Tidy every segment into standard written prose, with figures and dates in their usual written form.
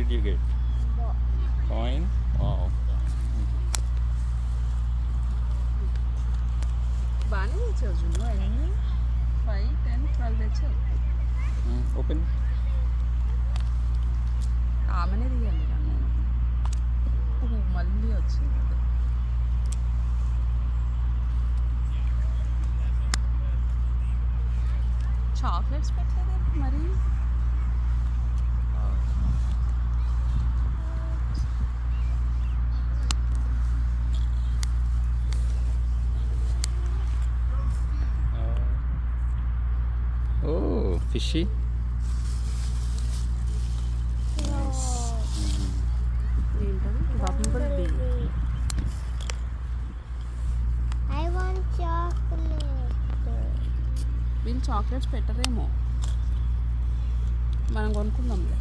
did you get? Coin? Wow. బాగానే తెచ్చావు జున్ను ఎన్ని 5, 10, 12 తెచ్చావు. Open. ఆమెనే తీయాలి కానీ మళ్ళీ వచ్చింది అది. చాక్లెట్స్ పెట్టలేదు మరి. Oh, fishy. Nice. ఏంటది bumble bee. I want chocolate. వీళ్ళు చాక్లెట్స్ పెట్టరేమో, మనం కొనుక్కుందాంలే.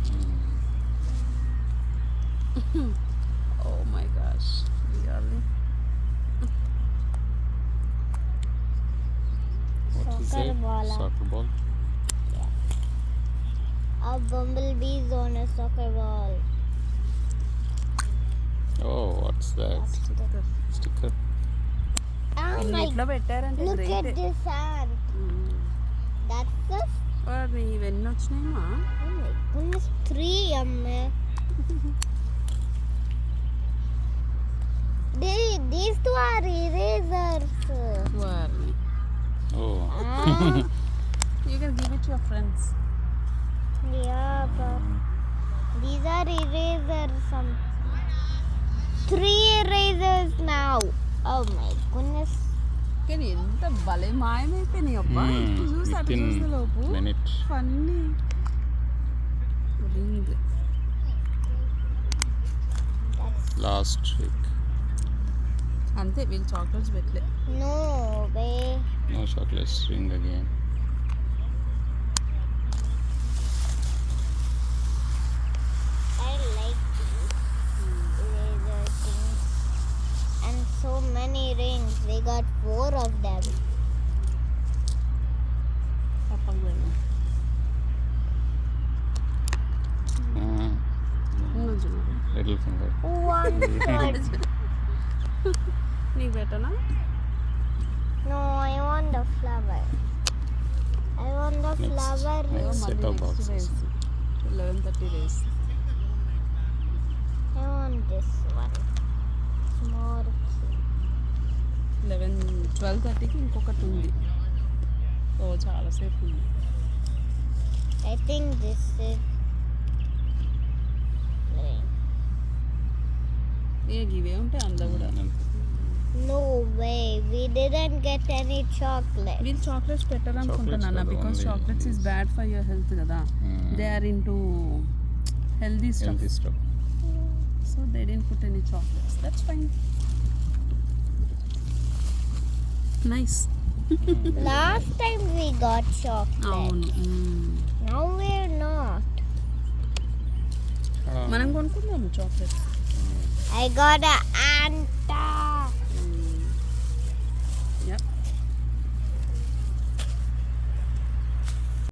Oh my gosh really. What is Soccer it? ball. Soccer ball. A bumblebee on a soccer ball. Oh, what's that? Sticker. Oh ఇన్ని my! ఇట్లా పెట్టారంటే Look at great. this ant. That's the. ఇవన్నీ వచ్చినాయమ్మా. Oh my goodness! 3 yummy. These two are erasers. వారిని Oh. You can give it your friends. Yeah, but these are erasers. 3 erasers now. Oh my goodness. కానీ ఎంత భలే మాయమైపోయినాయి అబ్బా. ఇటు చూసి అటు Within చూసే లోపు minute. ఫన్నీ. Last week. అంతే వీళ్ళు చాక్లెట్స్ పెట్టలే. No way. No chocolate string again. I like these eraser things. And so many rings. We got 4 of them. పక్కకు పోయినా Little finger. One third. నీకు పెట్టనా? No, I want the flower. I want the Next. flower. Next set of boxes. 11:30 race. I want this one. More. 12:30కి ఇంకొకటి ఉంది. ఓ చాలాసేపు ఉంది. I think this is green. ఇవే ఉంటాయి అందులో కూడా. No way. We didn't get any chocolate. వీళ్ళు చాక్లెట్స్ పెట్టారనుకుంటున్నాను Chocolates because only chocolates is bad for your health కదా. They are into healthy stuff. Healthy stuff. So they didn't put any chocolates. That's fine. Nice. Last time we got chocolate. అవును. Now we're not. మనం కొనుక్కుందాము chocolates. I got an ant